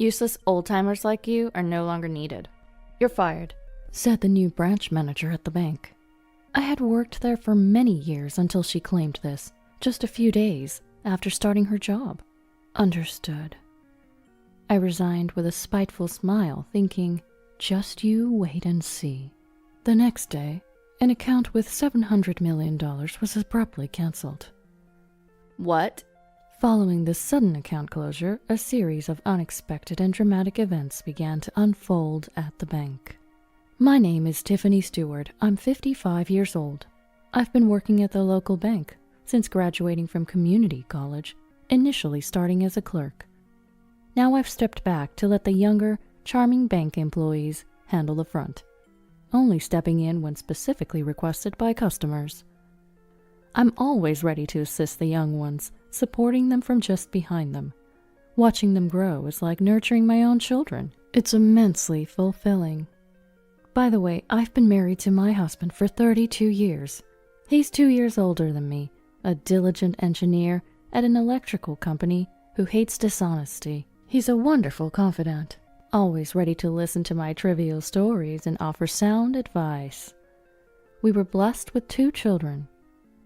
Useless old-timers like you are no longer needed. You're fired, said the new branch manager at the bank. I had worked there for many years until she claimed this, just a few days after starting her job. Understood. I resigned with a spiteful smile, thinking, just you wait and see. The next day, an account with $700 million was abruptly cancelled. What? Following this sudden account closure, a series of unexpected and dramatic events began to unfold at the bank. My name is Tiffany Stewart. I'm 55 years old. I've been working at the local bank since graduating from community college, initially starting as a clerk. Now I've stepped back to let the younger, charming bank employees handle the front, only stepping in when specifically requested by customers. I'm always ready to assist the young ones, supporting them from just behind them. Watching them grow is like nurturing my own children. It's immensely fulfilling. By the way, I've been married to my husband for 32 years. He's 2 years older than me, a diligent engineer at an electrical company who hates dishonesty. He's a wonderful confidant, always ready to listen to my trivial stories and offer sound advice. We were blessed with 2 children,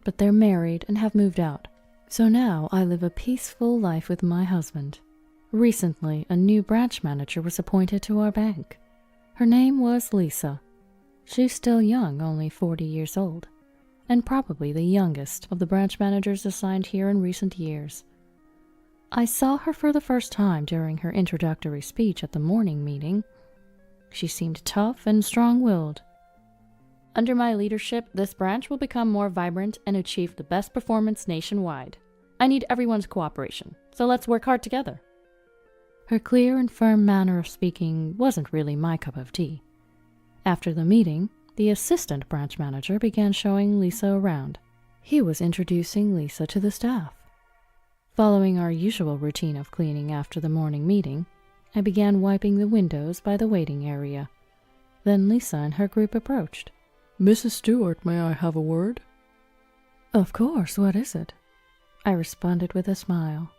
but they're married and have moved out. So now I live a peaceful life with my husband. Recently, a new branch manager was appointed to our bank. Her name was Lisa. She's still young, only 40 years old, and probably the youngest of the branch managers assigned here in recent years. I saw her for the first time during her introductory speech at the morning meeting. She seemed tough and strong-willed. Under my leadership, this branch will become more vibrant and achieve the best performance nationwide. I need everyone's cooperation, so let's work hard together. Her clear and firm manner of speaking wasn't really my cup of tea. After the meeting, the assistant branch manager began showing Lisa around. He was introducing Lisa to the staff. Following our usual routine of cleaning after the morning meeting, I began wiping the windows by the waiting area. Then Lisa and her group approached. "Mrs. Stewart, may I have a word?" "Of course, what is it?" I responded with a smile.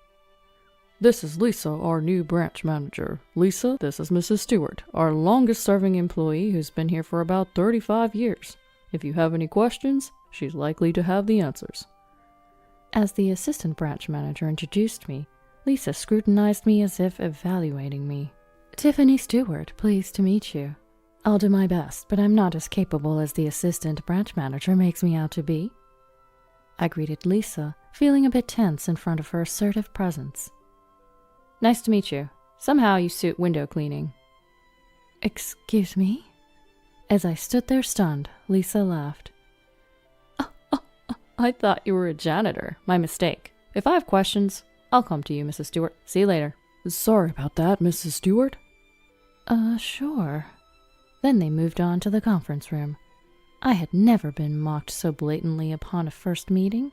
"This is Lisa, our new branch manager. Lisa, this is Mrs. Stewart, our longest-serving employee who's been here for about 35 years. If you have any questions, she's likely to have the answers." As the assistant branch manager introduced me, Lisa scrutinized me as if evaluating me. "Tiffany Stewart, pleased to meet you. I'll do my best, but I'm not as capable as the assistant branch manager makes me out to be." I greeted Lisa, feeling a bit tense in front of her assertive presence. "Nice to meet you. Somehow you suit window cleaning." "Excuse me?" As I stood there stunned, Lisa laughed. "I thought you were a janitor. My mistake. If I have questions, I'll come to you, Mrs. Stewart. See you later." "Sorry about that, Mrs. Stewart." Sure." Then they moved on to the conference room. I had never been mocked so blatantly upon a first meeting.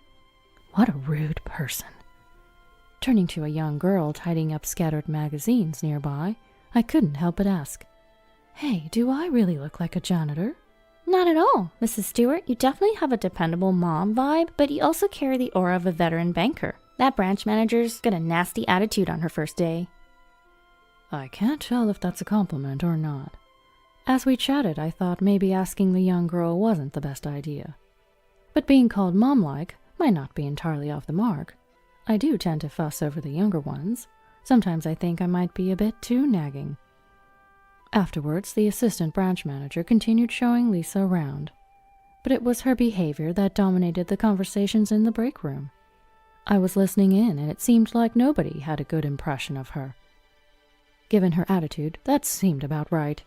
What a rude person. Turning to a young girl tidying up scattered magazines nearby, I couldn't help but ask, "Hey, do I really look like a janitor?" "Not at all, Mrs. Stewart. You definitely have a dependable mom vibe, but you also carry the aura of a veteran banker. That branch manager's got a nasty attitude on her first day." I can't tell if that's a compliment or not. As we chatted, I thought maybe asking the young girl wasn't the best idea. But being called mom-like might not be entirely off the mark. I do tend to fuss over the younger ones. Sometimes I think I might be a bit too nagging. Afterwards, the assistant branch manager continued showing Lisa around. But it was her behavior that dominated the conversations in the break room. I was listening in, and it seemed like nobody had a good impression of her. Given her attitude, that seemed about right.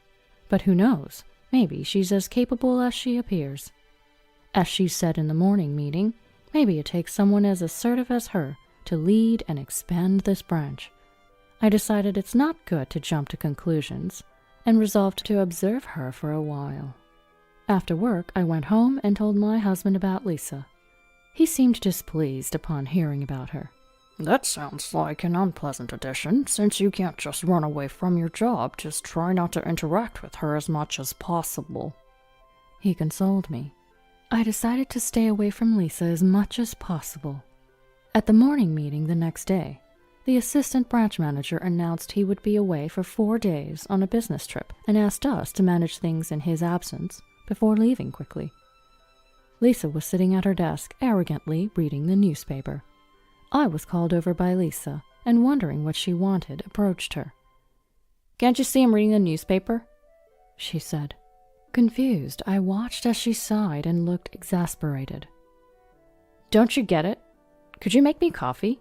But who knows? Maybe she's as capable as she appears. As she said in the morning meeting, maybe it takes someone as assertive as her to lead and expand this branch. I decided it's not good to jump to conclusions, and resolved to observe her for a while. After work, I went home and told my husband about Lisa. He seemed displeased upon hearing about her. "That sounds like an unpleasant addition. Since you can't just run away from your job, just try not to interact with her as much as possible." He consoled me. I decided to stay away from Lisa as much as possible. At the morning meeting the next day, the assistant branch manager announced he would be away for 4 days on a business trip and asked us to manage things in his absence before leaving quickly. Lisa was sitting at her desk, arrogantly reading the newspaper. I was called over by Lisa, and wondering what she wanted, approached her. "Can't you see I'm reading the newspaper?" she said. Confused, I watched as she sighed and looked exasperated. "Don't you get it? Could you make me coffee?"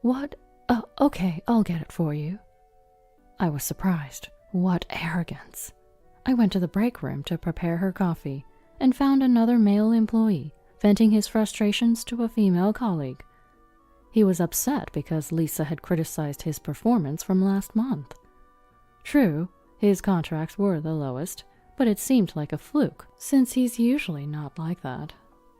"What? Oh, okay, I'll get it for you." I was surprised. What arrogance. I went to the break room to prepare her coffee and found another male employee venting his frustrations to a female colleague. He was upset because Lisa had criticized his performance from last month. True, his contracts were the lowest, but it seemed like a fluke, since he's usually not like that.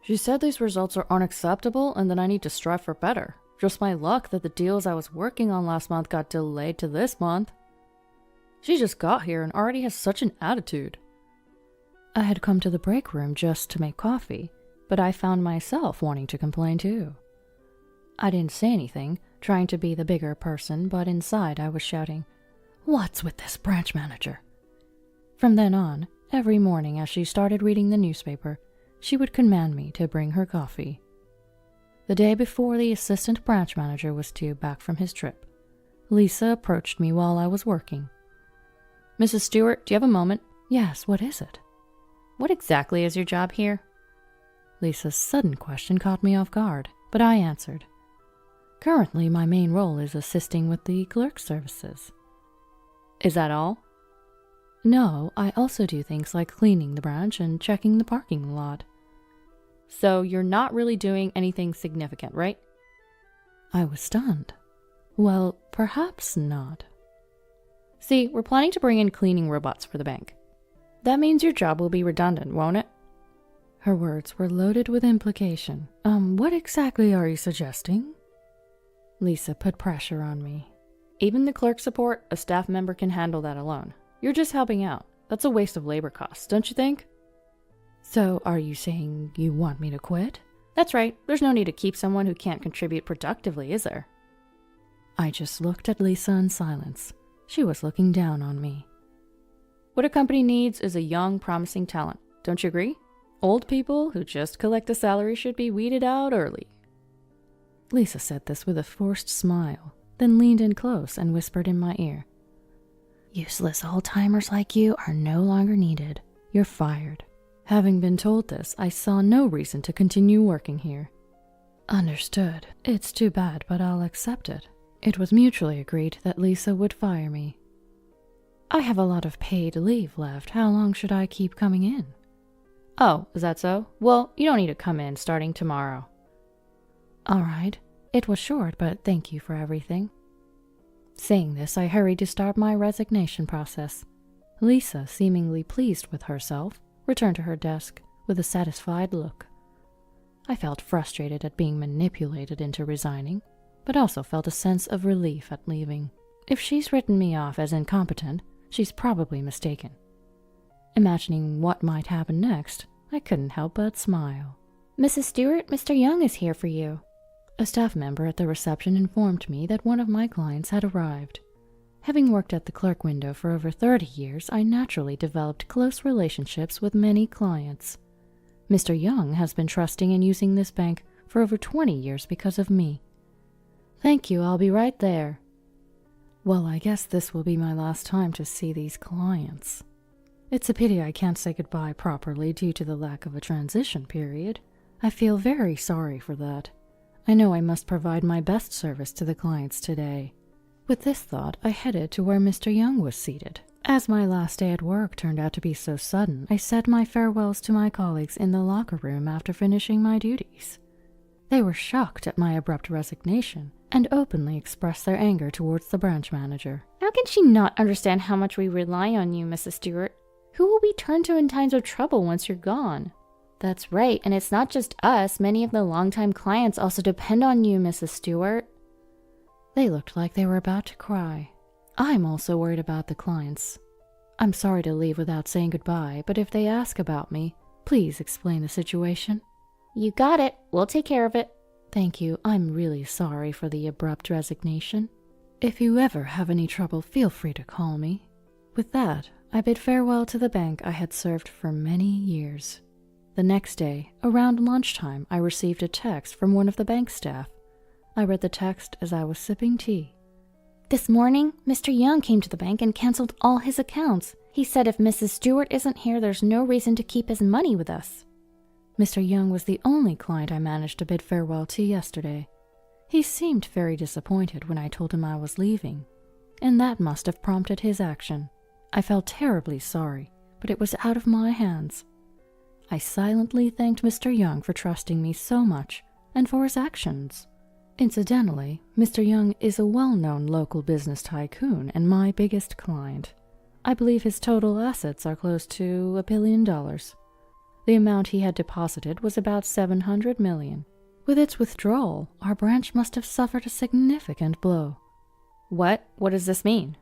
"She said these results are unacceptable and that I need to strive for better. Just my luck that the deals I was working on last month got delayed to this month. She just got here and already has such an attitude." I had come to the break room just to make coffee, but I found myself wanting to complain too. I didn't say anything, trying to be the bigger person, but inside I was shouting, "What's with this branch manager?" From then on, every morning as she started reading the newspaper, she would command me to bring her coffee. The day before the assistant branch manager was due back from his trip, Lisa approached me while I was working. "Mrs. Stewart, do you have a moment?" "Yes, what is it?" "What exactly is your job here?" Lisa's sudden question caught me off guard, but I answered. "Currently, my main role is assisting with the clerk services." "Is that all?" "No, I also do things like cleaning the branch and checking the parking lot." "So you're not really doing anything significant, right?" I was stunned. "Well, perhaps not." "See, we're planning to bring in cleaning robots for the bank. That means your job will be redundant, won't it?" Her words were loaded with implication. What exactly are you suggesting?" Lisa put pressure on me. "Even the clerk support, a staff member can handle that alone. You're just helping out. That's a waste of labor costs, don't you think?" "So are you saying you want me to quit?" "That's right. There's no need to keep someone who can't contribute productively, is there?" I just looked at Lisa in silence. She was looking down on me. "What a company needs is a young, promising talent. Don't you agree? Old people who just collect a salary should be weeded out early." Lisa said this with a forced smile, then leaned in close and whispered in my ear. "Useless old-timers like you are no longer needed. You're fired." Having been told this, I saw no reason to continue working here. "Understood. It's too bad, but I'll accept it." It was mutually agreed that Lisa would fire me. "I have a lot of paid leave left. How long should I keep coming in?" "Oh, is that so? Well, you don't need to come in starting tomorrow." "All right. It was short, but thank you for everything." Saying this, I hurried to start my resignation process. Lisa, seemingly pleased with herself, returned to her desk with a satisfied look. I felt frustrated at being manipulated into resigning, but also felt a sense of relief at leaving. If she's written me off as incompetent, she's probably mistaken. Imagining what might happen next, I couldn't help but smile. "Mrs. Stewart, Mr. Young is here for you." A staff member at the reception informed me that one of my clients had arrived. Having worked at the clerk window for over 30 years, I naturally developed close relationships with many clients. Mr. Young has been trusting and using this bank for over 20 years because of me. "Thank you, I'll be right there." Well, I guess this will be my last time to see these clients. It's a pity I can't say goodbye properly due to the lack of a transition period. I feel very sorry for that. I know I must provide my best service to the clients today. With this thought, I headed to where Mr. Young was seated. As my last day at work turned out to be so sudden, I said my farewells to my colleagues in the locker room after finishing my duties. They were shocked at my abrupt resignation and openly expressed their anger towards the branch manager. "How can she not understand how much we rely on you, Mrs. Stewart? Who will we turn to in times of trouble once you're gone?" "That's right, and it's not just us. Many of the longtime clients also depend on you, Mrs. Stewart." They looked like they were about to cry. I'm also worried about the clients. I'm sorry to leave without saying goodbye, but if they ask about me, please explain the situation. "You got it. We'll take care of it." Thank you. I'm really sorry for the abrupt resignation. If you ever have any trouble, feel free to call me. With that, I bid farewell to the bank I had served for many years. The next day, around lunchtime, I received a text from one of the bank staff. I read the text as I was sipping tea. This morning, Mr. Young came to the bank and canceled all his accounts. He said if Mrs. Stewart isn't here, there's no reason to keep his money with us. Mr. Young was the only client I managed to bid farewell to yesterday. He seemed very disappointed when I told him I was leaving, and that must have prompted his action. I felt terribly sorry, but it was out of my hands. I silently thanked Mr. Young for trusting me so much and for his actions. Incidentally, Mr. Young is a well-known local business tycoon and my biggest client. I believe his total assets are close to $1 billion. The amount he had deposited was about $700 million. With its withdrawal, our branch must have suffered a significant blow. What? What does this mean?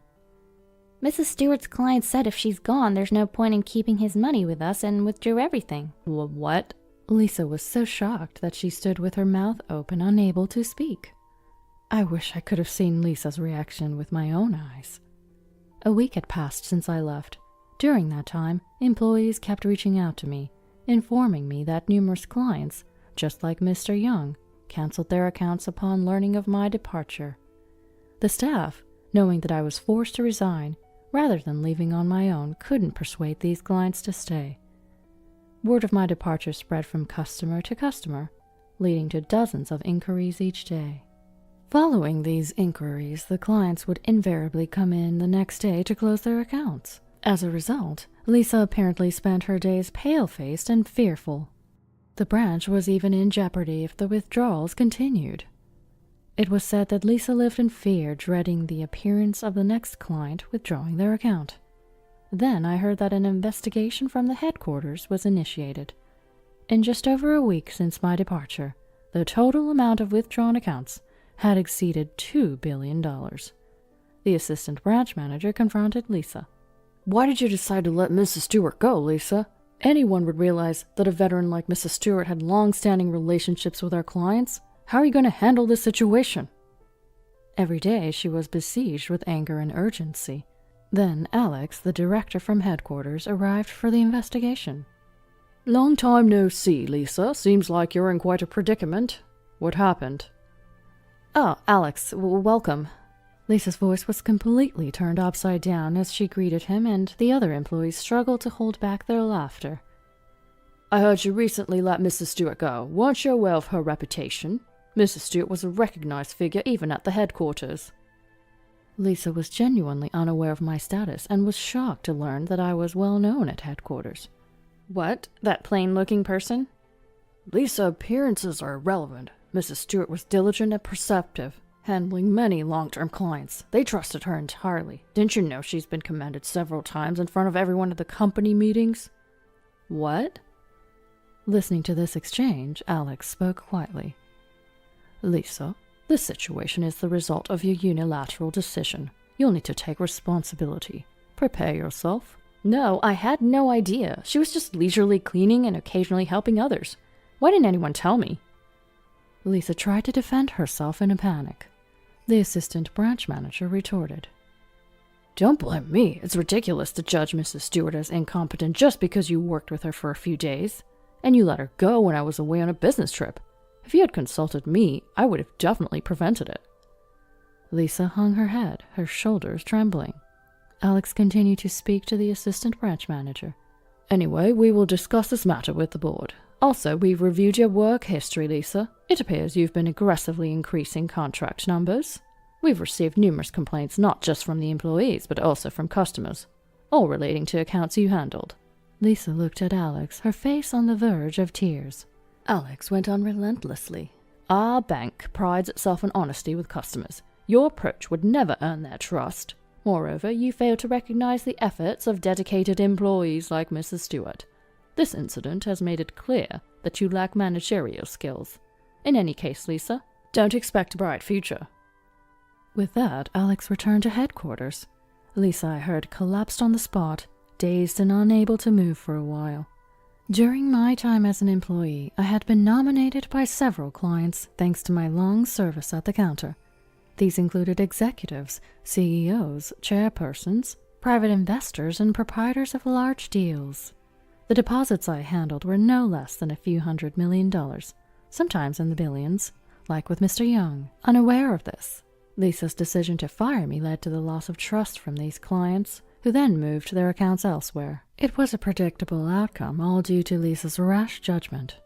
Mrs. Stewart's client said if she's gone, there's no point in keeping his money with us and withdrew everything. What? Lisa was so shocked that she stood with her mouth open, unable to speak. I wish I could have seen Lisa's reaction with my own eyes. A week had passed since I left. During that time, employees kept reaching out to me, informing me that numerous clients, just like Mr. Young, canceled their accounts upon learning of my departure. The staff, knowing that I was forced to resign, rather than leaving on my own, couldn't persuade these clients to stay. Word of my departure spread from customer to customer, leading to dozens of inquiries each day. Following these inquiries, the clients would invariably come in the next day to close their accounts. As a result, Lisa apparently spent her days pale-faced and fearful. The branch was even in jeopardy if the withdrawals continued. It was said that Lisa lived in fear, dreading the appearance of the next client withdrawing their account. Then I heard that an investigation from the headquarters was initiated. In just over a week since my departure, the total amount of withdrawn accounts had exceeded $2 billion. The assistant branch manager confronted Lisa. "Why did you decide to let Mrs. Stewart go, Lisa? Anyone would realize that a veteran like Mrs. Stewart had long-standing relationships with our clients. How are you going to handle this situation?" Every day she was besieged with anger and urgency. Then Alex, the director from headquarters, arrived for the investigation. "Long time no see, Lisa. Seems like you're in quite a predicament. What happened?" "Oh, Alex, welcome." Lisa's voice was completely turned upside down as she greeted him, and the other employees struggled to hold back their laughter. "I heard you recently let Mrs. Stewart go. Weren't you aware of her reputation? Mrs. Stewart was a recognized figure even at the headquarters." Lisa was genuinely unaware of my status and was shocked to learn that I was well known at headquarters. "What? That plain-looking person?" "Lisa, appearances are irrelevant. Mrs. Stewart was diligent and perceptive, handling many long-term clients. They trusted her entirely. Didn't you know she's been commended several times in front of everyone at the company meetings?" "What?" Listening to this exchange, Alex spoke quietly. "Lisa, this situation is the result of your unilateral decision. You'll need to take responsibility. Prepare yourself." "No, I had no idea. She was just leisurely cleaning and occasionally helping others. Why didn't anyone tell me?" Lisa tried to defend herself in a panic. The assistant branch manager retorted. "Don't blame me. It's ridiculous to judge Mrs. Stewart as incompetent just because you worked with her for a few days. And you let her go when I was away on a business trip. If you had consulted me, I would have definitely prevented it." Lisa hung her head, her shoulders trembling. Alex continued to speak to the assistant branch manager. "Anyway, we will discuss this matter with the board. Also, we've reviewed your work history, Lisa. It appears you've been aggressively increasing contract numbers. We've received numerous complaints not just from the employees, but also from customers, all relating to accounts you handled." Lisa looked at Alex, her face on the verge of tears. Alex went on relentlessly. "Our bank prides itself on honesty with customers. Your approach would never earn their trust. Moreover, you fail to recognize the efforts of dedicated employees like Mrs. Stewart. This incident has made it clear that you lack managerial skills. In any case, Lisa, don't expect a bright future." With that, Alex returned to headquarters. Lisa, I heard, collapsed on the spot, dazed and unable to move for a while. During my time as an employee, I had been nominated by several clients thanks to my long service at the counter. These included executives, CEOs, chairpersons, private investors, and proprietors of large deals. The deposits I handled were no less than a few $100 million, sometimes in the billions, like with Mr. Young. Unaware of this, Lisa's decision to fire me led to the loss of trust from these clients, who then moved their accounts elsewhere. It was a predictable outcome, all due to Lisa's rash judgment.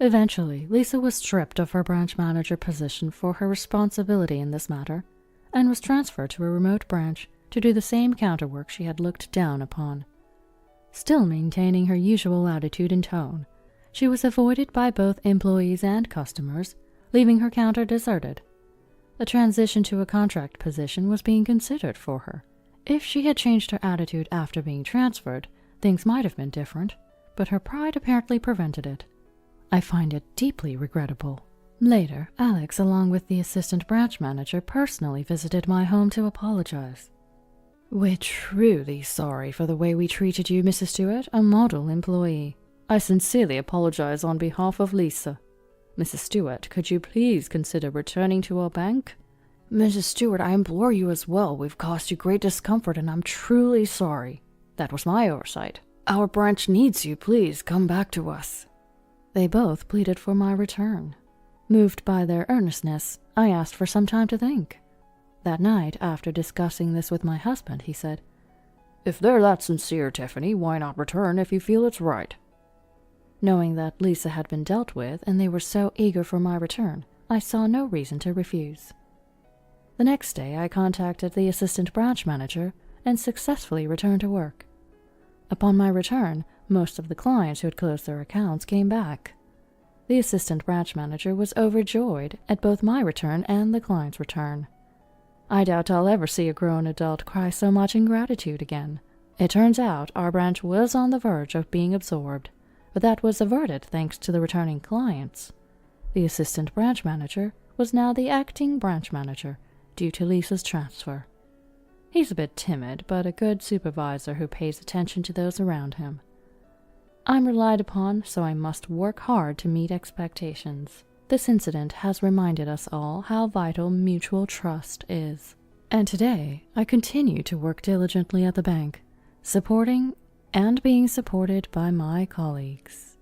Eventually, Lisa was stripped of her branch manager position for her responsibility in this matter, and was transferred to a remote branch to do the same counter work she had looked down upon. Still maintaining her usual attitude and tone, she was avoided by both employees and customers, leaving her counter deserted. A transition to a contract position was being considered for her. If she had changed her attitude after being transferred, things might have been different, but her pride apparently prevented it. I find it deeply regrettable. Later, Alex, along with the assistant branch manager, personally visited my home to apologize. "We're truly sorry for the way we treated you, Mrs. Stewart, a model employee. I sincerely apologize on behalf of Lisa. Mrs. Stewart, could you please consider returning to our bank?" "Mrs. Stewart, I implore you as well. We've caused you great discomfort, and I'm truly sorry. That was my oversight. Our branch needs you. Please come back to us." They both pleaded for my return. Moved by their earnestness, I asked for some time to think. That night, after discussing this with my husband, he said, "If they're that sincere, Tiffany, why not return if you feel it's right?" Knowing that Lisa had been dealt with and they were so eager for my return, I saw no reason to refuse. The next day, I contacted the assistant branch manager and successfully returned to work. Upon my return, most of the clients who had closed their accounts came back. The assistant branch manager was overjoyed at both my return and the client's return. I doubt I'll ever see a grown adult cry so much in gratitude again. It turns out our branch was on the verge of being absorbed, but that was averted thanks to the returning clients. The assistant branch manager was now the acting branch manager due to Lisa's transfer. He's a bit timid, but a good supervisor who pays attention to those around him. I'm relied upon, so I must work hard to meet expectations. This incident has reminded us all how vital mutual trust is. And today, I continue to work diligently at the bank, supporting and being supported by my colleagues.